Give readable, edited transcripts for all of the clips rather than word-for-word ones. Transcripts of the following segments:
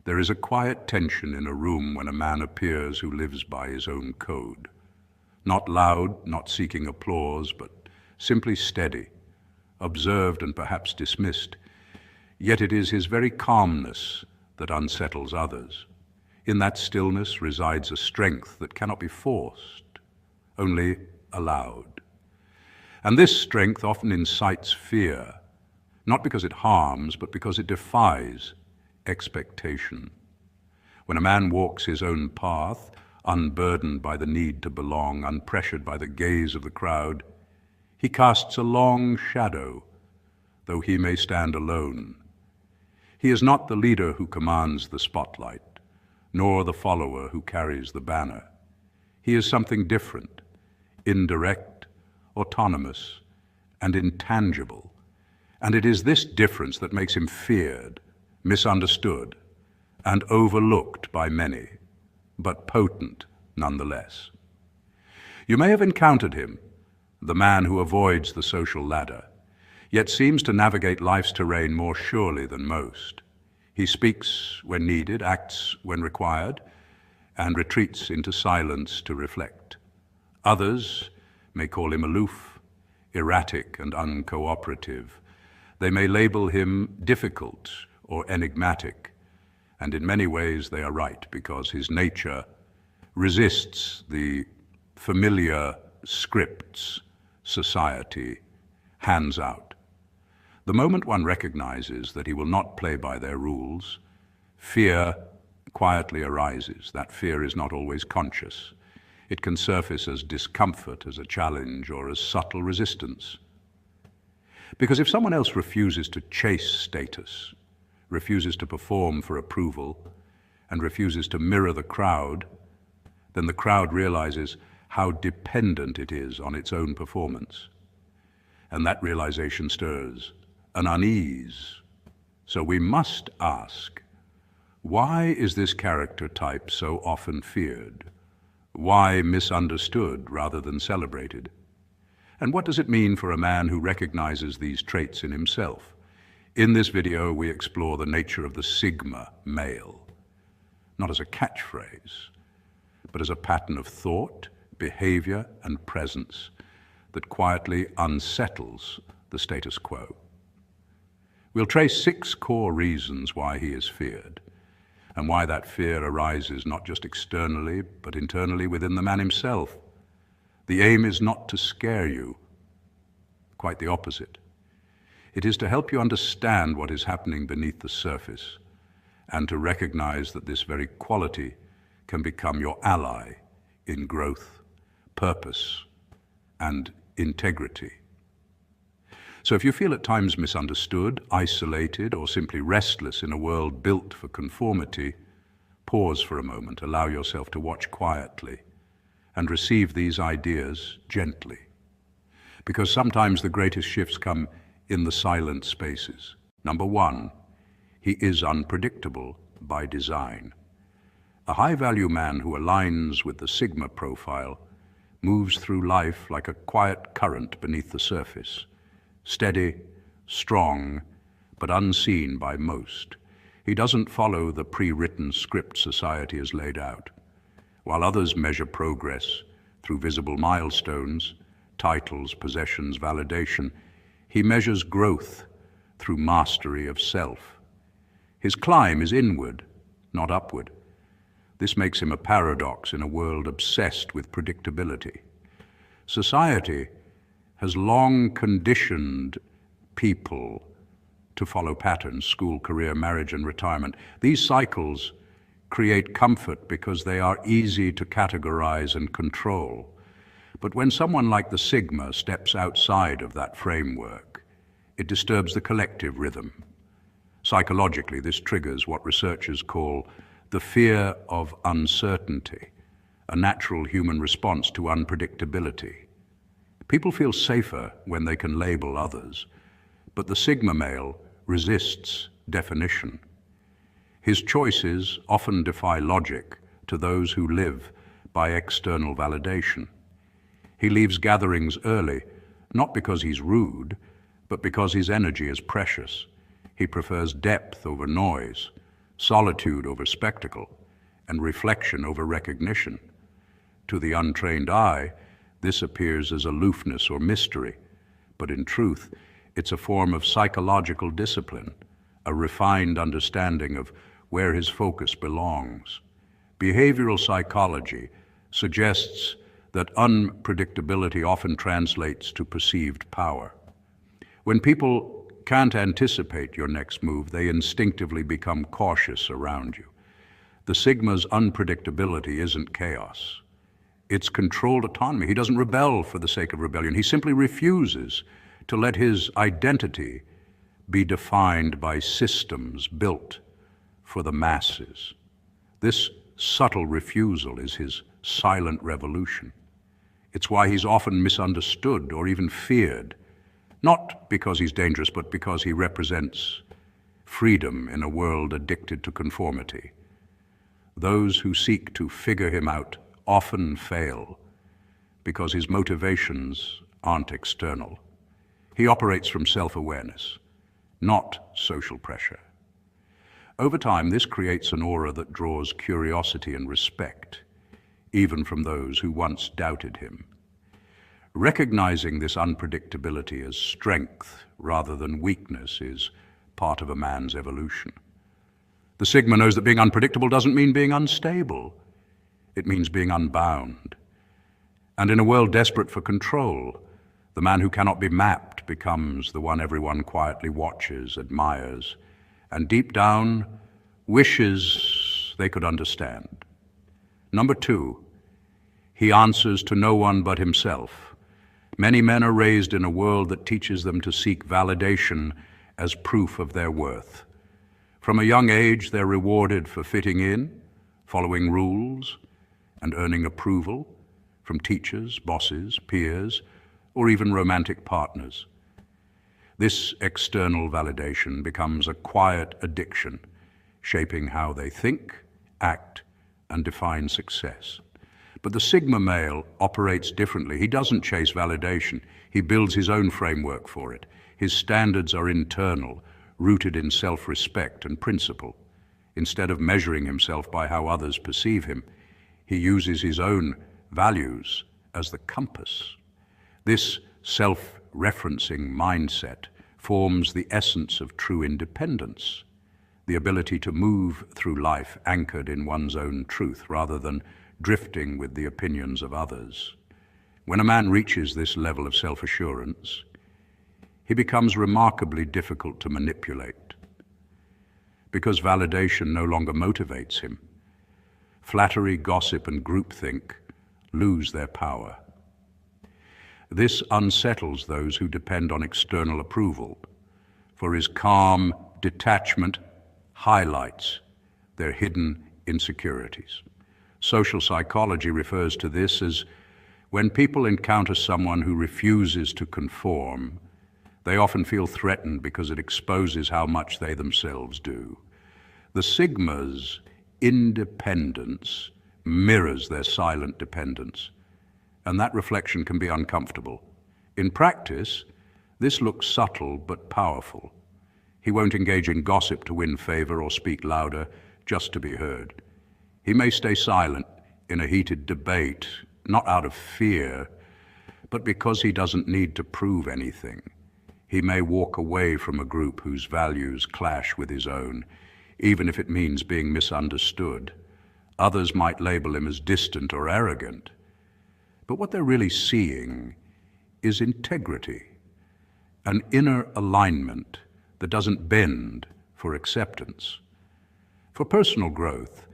There is a quiet tension in a room when a man appears who lives by his own code. Not loud, not seeking applause, but simply steady, observed and perhaps dismissed. Yet it is his very calmness that unsettles others. In that stillness resides a strength that cannot be forced, only allowed. And this strength often incites fear, not because it harms, but because it defies expectation. When a man walks his own path, unburdened by the need to belong, unpressured by the gaze of the crowd, he casts a long shadow, though he may stand alone. He is not the leader who commands the spotlight, nor the follower who carries the banner. He is something different, indirect, autonomous, and intangible. And it is this difference that makes him feared, misunderstood, and overlooked by many, but potent nonetheless. You may have encountered him, the man who avoids the social ladder, yet seems to navigate life's terrain more surely than most. He speaks when needed, acts when required, and retreats into silence to reflect. Others may call him aloof, erratic, and uncooperative. They may label him difficult or enigmatic, and in many ways they are right, because his nature resists the familiar scripts society hands out. The moment one recognizes that he will not play by their rules, fear quietly arises. That fear is not always conscious. It can surface as discomfort, as a challenge, or as subtle resistance. Because if someone else refuses to chase status, refuses to perform for approval, and refuses to mirror the crowd, then the crowd realizes how dependent it is on its own performance. And that realization stirs an unease. So we must ask, why is this character type so often feared? Why misunderstood rather than celebrated? And what does it mean for a man who recognizes these traits in himself? In this video, we explore the nature of the Sigma male, not as a catchphrase, but as a pattern of thought, behavior, and presence that quietly unsettles the status quo. We'll trace 6 core reasons why he is feared, and why that fear arises not just externally, but internally within the man himself. The aim is not to scare you, quite the opposite. It is to help you understand what is happening beneath the surface, and to recognize that this very quality can become your ally in growth, purpose, and integrity. So if you feel at times misunderstood, isolated, or simply restless in a world built for conformity, pause for a moment, allow yourself to watch quietly, and receive these ideas gently. Because sometimes the greatest shifts come in the silent spaces. Number 1, he is unpredictable by design. A high-value man who aligns with the Sigma profile moves through life like a quiet current beneath the surface, steady, strong, but unseen by most. He doesn't follow the pre-written script society has laid out. While others measure progress through visible milestones, titles, possessions, validation, he measures growth through mastery of self. His climb is inward, not upward. This makes him a paradox in a world obsessed with predictability. Society has long conditioned people to follow patterns: school, career, marriage, and retirement. These cycles create comfort because they are easy to categorize and control. But when someone like the Sigma steps outside of that framework, it disturbs the collective rhythm. Psychologically, this triggers what researchers call the fear of uncertainty, a natural human response to unpredictability. People feel safer when they can label others, but the Sigma male resists definition. His choices often defy logic to those who live by external validation. He leaves gatherings early, not because he's rude, but because his energy is precious. He prefers depth over noise, solitude over spectacle, and reflection over recognition. To the untrained eye, this appears as aloofness or mystery, but in truth, it's a form of psychological discipline, a refined understanding of where his focus belongs. Behavioral psychology suggests that unpredictability often translates to perceived power. When people can't anticipate your next move, they instinctively become cautious around you. The Sigma's unpredictability isn't chaos. It's controlled autonomy. He doesn't rebel for the sake of rebellion. He simply refuses to let his identity be defined by systems built for the masses. This subtle refusal is his silent revolution. It's why he's often misunderstood or even feared, not because he's dangerous, but because he represents freedom in a world addicted to conformity. Those who seek to figure him out often fail because his motivations aren't external. He operates from self-awareness, not social pressure. Over time, this creates an aura that draws curiosity and respect, even from those who once doubted him. Recognizing this unpredictability as strength rather than weakness is part of a man's evolution. The Sigma knows that being unpredictable doesn't mean being unstable. It means being unbound. And in a world desperate for control, the man who cannot be mapped becomes the one everyone quietly watches, admires, and deep down wishes they could understand. Number 2, he answers to no one but himself. Many men are raised in a world that teaches them to seek validation as proof of their worth. From a young age, they're rewarded for fitting in, following rules, and earning approval from teachers, bosses, peers, or even romantic partners. This external validation becomes a quiet addiction, shaping how they think, act, and define success. But the Sigma male operates differently. He doesn't chase validation. He builds his own framework for it. His standards are internal, rooted in self-respect and principle. Instead of measuring himself by how others perceive him, he uses his own values as the compass. This self-referencing mindset forms the essence of true independence, the ability to move through life anchored in one's own truth rather than drifting with the opinions of others. When a man reaches this level of self-assurance, he becomes remarkably difficult to manipulate because validation no longer motivates him. Flattery, gossip, and groupthink lose their power. This unsettles those who depend on external approval, for his calm detachment highlights their hidden insecurities. Social psychology refers to this as when people encounter someone who refuses to conform, they often feel threatened because it exposes how much they themselves do. The Sigma's independence mirrors their silent dependence, and that reflection can be uncomfortable. In practice, this looks subtle but powerful. He won't engage in gossip to win favor or speak louder just to be heard. He may stay silent in a heated debate, not out of fear, but because he doesn't need to prove anything. He may walk away from a group whose values clash with his own, even if it means being misunderstood. Others might label him as distant or arrogant. But what they're really seeing is integrity, an inner alignment that doesn't bend for acceptance. For personal growth,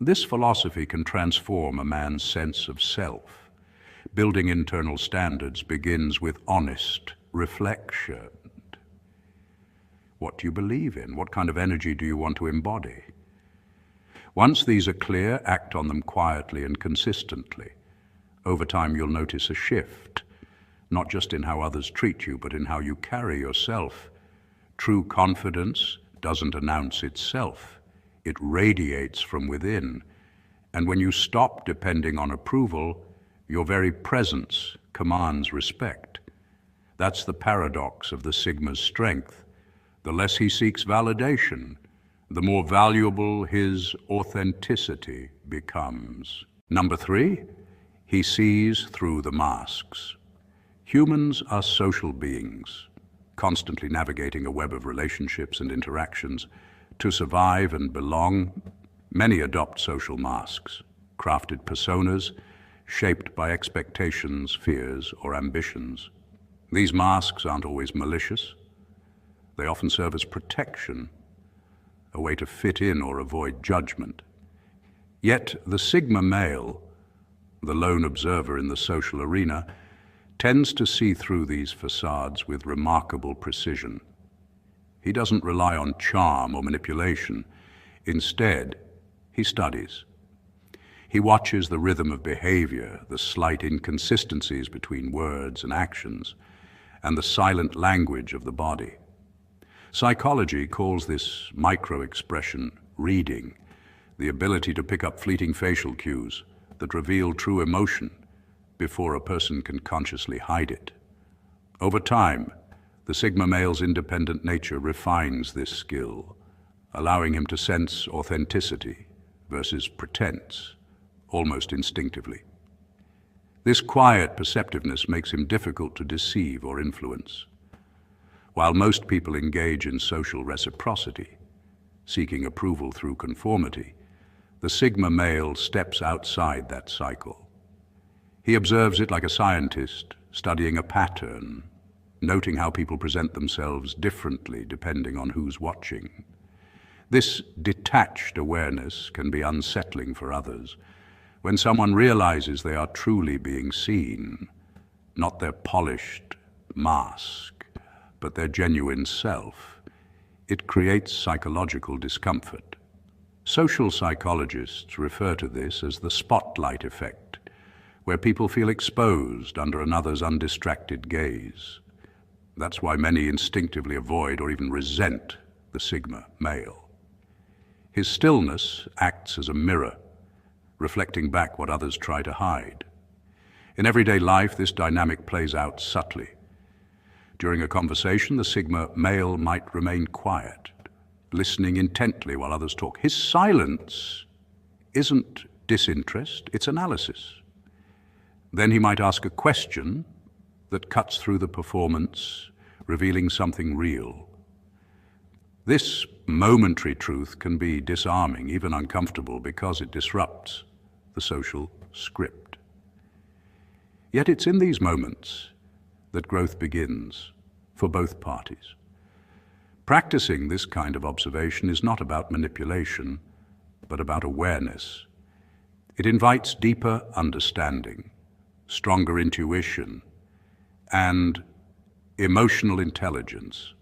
this philosophy can transform a man's sense of self. Building internal standards begins with honest reflection. What do you believe in? What kind of energy do you want to embody? Once these are clear, act on them quietly and consistently. Over time, you'll notice a shift, not just in how others treat you, but in how you carry yourself. True confidence doesn't announce itself. It radiates from within. And when you stop depending on approval, your very presence commands respect. That's the paradox of the Sigma's strength. The less he seeks validation, the more valuable his authenticity becomes. Number 3, he sees through the masks. Humans are social beings, constantly navigating a web of relationships and interactions. To survive and belong, many adopt social masks, crafted personas shaped by expectations, fears, or ambitions. These masks aren't always malicious. They often serve as protection, a way to fit in or avoid judgment. Yet the Sigma male, the lone observer in the social arena, tends to see through these facades with remarkable precision. He doesn't rely on charm or manipulation. Instead, he studies. He watches the rhythm of behavior, the slight inconsistencies between words and actions, and the silent language of the body. Psychology calls this micro-expression reading, the ability to pick up fleeting facial cues that reveal true emotion before a person can consciously hide it. Over time, the Sigma male's independent nature refines this skill, allowing him to sense authenticity versus pretense, almost instinctively. This quiet perceptiveness makes him difficult to deceive or influence. While most people engage in social reciprocity, seeking approval through conformity, the Sigma male steps outside that cycle. He observes it like a scientist, studying a pattern, noting how people present themselves differently depending on who's watching. This detached awareness can be unsettling for others. When someone realizes they are truly being seen, not their polished mask, but their genuine self, it creates psychological discomfort. Social psychologists refer to this as the spotlight effect, where people feel exposed under another's undistracted gaze. That's why many instinctively avoid or even resent the Sigma male. His stillness acts as a mirror, reflecting back what others try to hide. In everyday life, this dynamic plays out subtly. During a conversation, the Sigma male might remain quiet, listening intently while others talk. His silence isn't disinterest, it's analysis. Then he might ask a question that cuts through the performance, revealing something real. This momentary truth can be disarming, even uncomfortable, because it disrupts the social script. Yet it's in these moments that growth begins for both parties. Practicing this kind of observation is not about manipulation, but about awareness. It invites deeper understanding, stronger intuition, and emotional intelligence.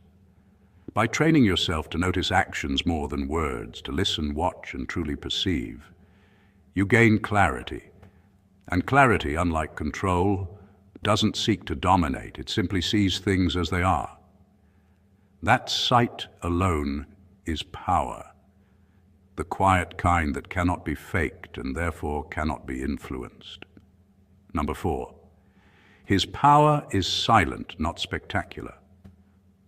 By training yourself to notice actions more than words, to listen, watch, and truly perceive, you gain clarity. And clarity, unlike control, doesn't seek to dominate. It simply sees things as they are. That sight alone is power, the quiet kind that cannot be faked and therefore cannot be influenced. Number 4, his power is silent, not spectacular.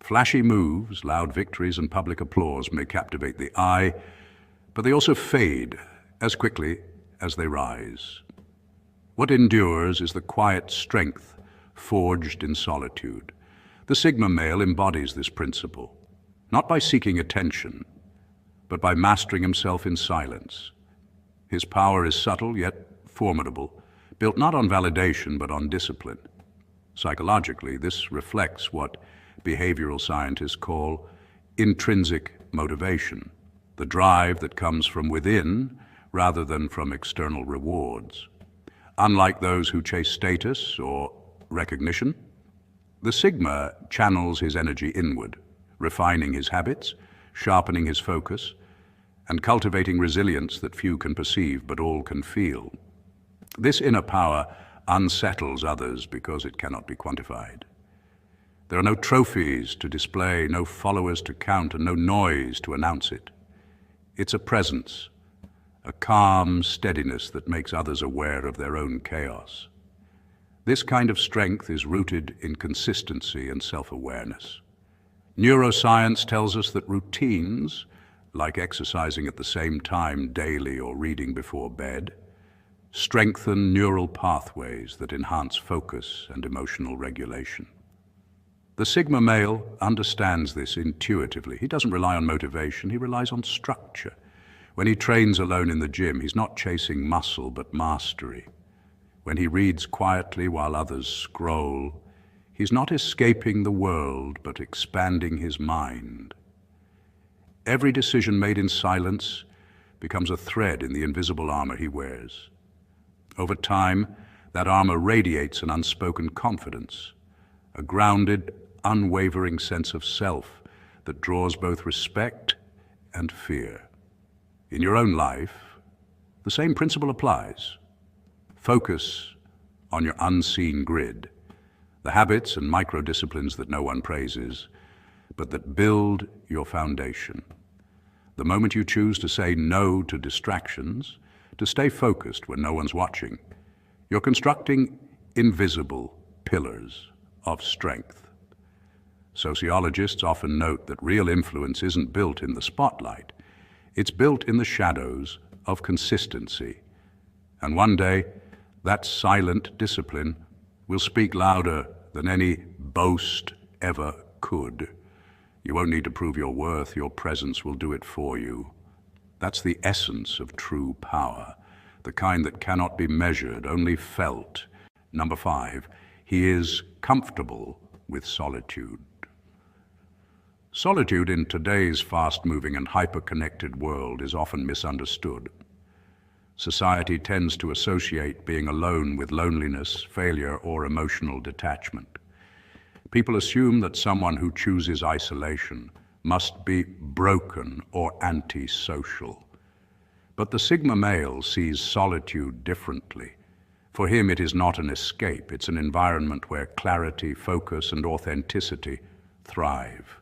Flashy moves, loud victories, and public applause may captivate the eye, but they also fade as quickly as they rise. What endures is the quiet strength forged in solitude. The Sigma male embodies this principle, not by seeking attention, but by mastering himself in silence. His power is subtle yet formidable, built not on validation but on discipline. Psychologically, this reflects what behavioral scientists call intrinsic motivation, the drive that comes from within rather than from external rewards. Unlike those who chase status or recognition, the Sigma channels his energy inward, refining his habits, sharpening his focus, and cultivating resilience that few can perceive but all can feel. This inner power unsettles others because it cannot be quantified. There are no trophies to display, no followers to count, and no noise to announce it. It's a presence, a calm steadiness that makes others aware of their own chaos. This kind of strength is rooted in consistency and self-awareness. Neuroscience tells us that routines, like exercising at the same time daily or reading before bed, strengthen neural pathways that enhance focus and emotional regulation. The Sigma male understands this intuitively. He doesn't rely on motivation, he relies on structure. When he trains alone in the gym, he's not chasing muscle but mastery. When he reads quietly while others scroll, he's not escaping the world but expanding his mind. Every decision made in silence becomes a thread in the invisible armor he wears. Over time, that armor radiates an unspoken confidence, a grounded, unwavering sense of self that draws both respect and fear. In your own life, the same principle applies. Focus on your unseen grid, the habits and micro-disciplines that no one praises, but that build your foundation. The moment you choose to say no to distractions, to stay focused when no one's watching, you're constructing invisible pillars of strength. Sociologists often note that real influence isn't built in the spotlight. It's built in the shadows of consistency. And one day, that silent discipline will speak louder than any boast ever could. You won't need to prove your worth. Your presence will do it for you. That's the essence of true power, the kind that cannot be measured, only felt. Number 5, he is comfortable with solitude. Solitude in today's fast-moving and hyper-connected world is often misunderstood. Society tends to associate being alone with loneliness, failure, or emotional detachment. People assume that someone who chooses isolation must be broken or antisocial. But the Sigma male sees solitude differently. For him, it is not an escape. It's an environment where clarity, focus, and authenticity thrive.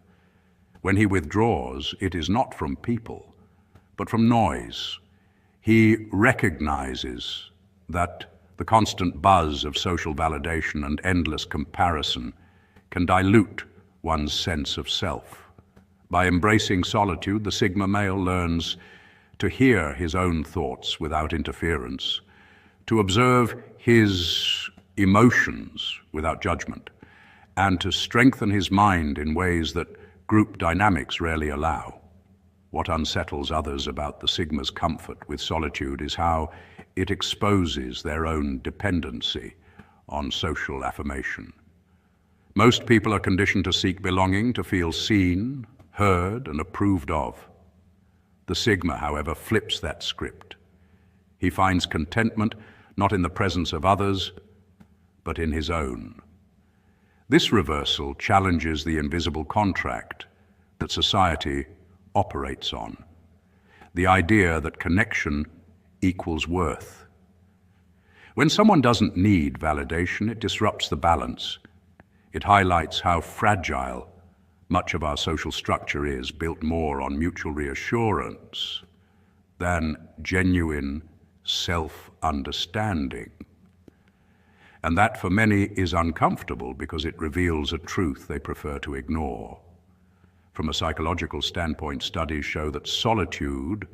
When he withdraws, it is not from people, but from noise. He recognizes that the constant buzz of social validation and endless comparison can dilute one's sense of self. By embracing solitude, the Sigma male learns to hear his own thoughts without interference, to observe his emotions without judgment, and to strengthen his mind in ways that group dynamics rarely allow. What unsettles others about the Sigma's comfort with solitude is how it exposes their own dependency on social affirmation. Most people are conditioned to seek belonging, to feel seen, heard, and approved of. The Sigma, however, flips that script. He finds contentment not in the presence of others, but in his own. This reversal challenges the invisible contract that society operates on, the idea that connection equals worth. When someone doesn't need validation, it disrupts the balance. It highlights how fragile much of our social structure is, built more on mutual reassurance than genuine self-understanding. And that for many is uncomfortable because it reveals a truth they prefer to ignore. From a psychological standpoint, studies show that solitude,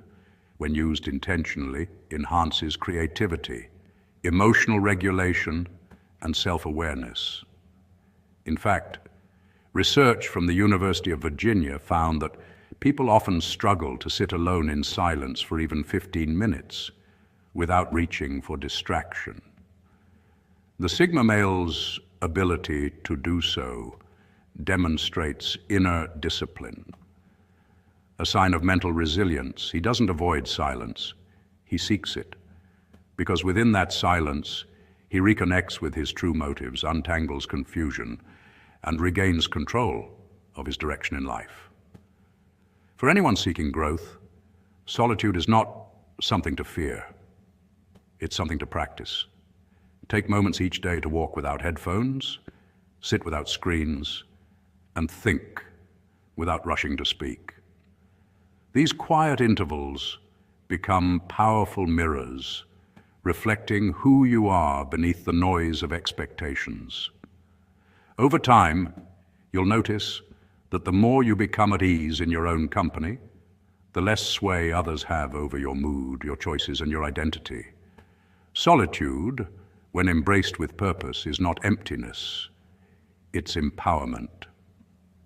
when used intentionally, enhances creativity, emotional regulation, and self-awareness. In fact, research from the University of Virginia found that people often struggle to sit alone in silence for even 15 minutes without reaching for distraction. The Sigma male's ability to do so demonstrates inner discipline, a sign of mental resilience. He doesn't avoid silence, he seeks it, because within that silence, he reconnects with his true motives, untangles confusion, and regains control of his direction in life. For anyone seeking growth, solitude is not something to fear, it's something to practice. Take moments each day to walk without headphones, sit without screens, and think without rushing to speak. These quiet intervals become powerful mirrors, reflecting who you are beneath the noise of expectations. Over time, you'll notice that the more you become at ease in your own company, the less sway others have over your mood, your choices, and your identity. Solitude, when embraced with purpose, is not emptiness, it's empowerment.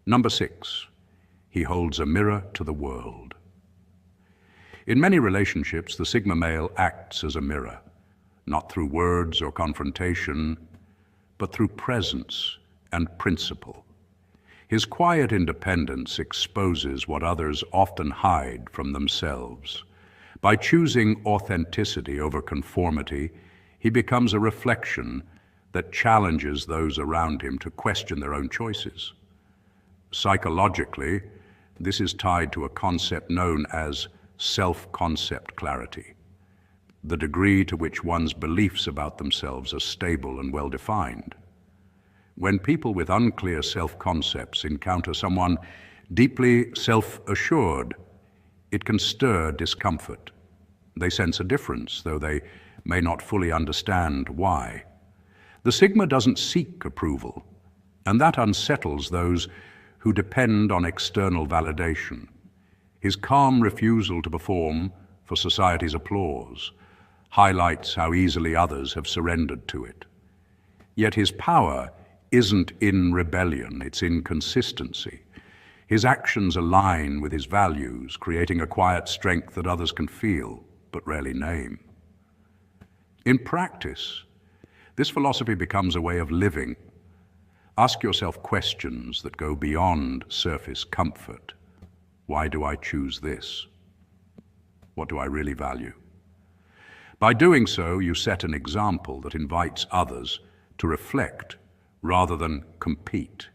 Number 6, he holds a mirror to the world. In many relationships, the Sigma male acts as a mirror, not through words or confrontation, but through presence and principle. His quiet independence exposes what others often hide from themselves. By choosing authenticity over conformity, he becomes a reflection that challenges those around him to question their own choices. Psychologically, this is tied to a concept known as self-concept clarity, the degree to which one's beliefs about themselves are stable and well-defined. When people with unclear self-concepts encounter someone deeply self-assured, it can stir discomfort. They sense a difference, though they may not fully understand why. The Sigma doesn't seek approval, and that unsettles those who depend on external validation. His calm refusal to perform for society's applause highlights how easily others have surrendered to it. Yet his power isn't in rebellion, it's in consistency. His actions align with his values, creating a quiet strength that others can feel, but rarely name. In practice, this philosophy becomes a way of living. Ask yourself questions that go beyond surface comfort. Why do I choose this? What do I really value? By doing so, you set an example that invites others to reflect rather than compete.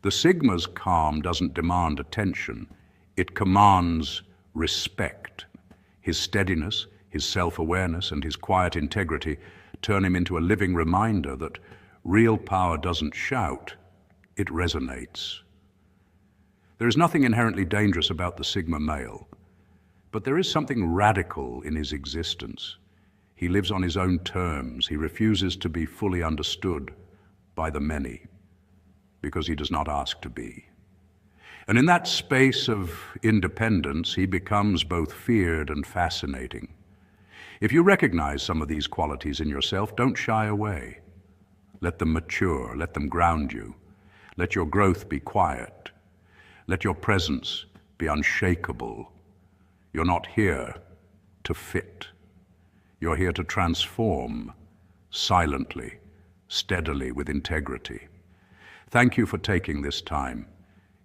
The Sigma's calm doesn't demand attention, it commands respect. His steadiness, his self-awareness, and his quiet integrity turn him into a living reminder that real power doesn't shout, it resonates. There is nothing inherently dangerous about the Sigma male, but there is something radical in his existence. He lives on his own terms. He refuses to be fully understood by the many because he does not ask to be. And in that space of independence, he becomes both feared and fascinating. If you recognize some of these qualities in yourself, don't shy away. Let them mature, let them ground you. Let your growth be quiet. Let your presence be unshakable. You're not here to fit. You're here to transform silently, steadily, with integrity. Thank you for taking this time.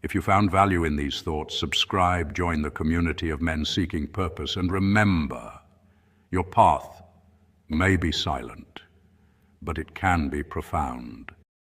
If you found value in these thoughts, subscribe, join the community of men seeking purpose, and remember, your path may be silent, but it can be profound.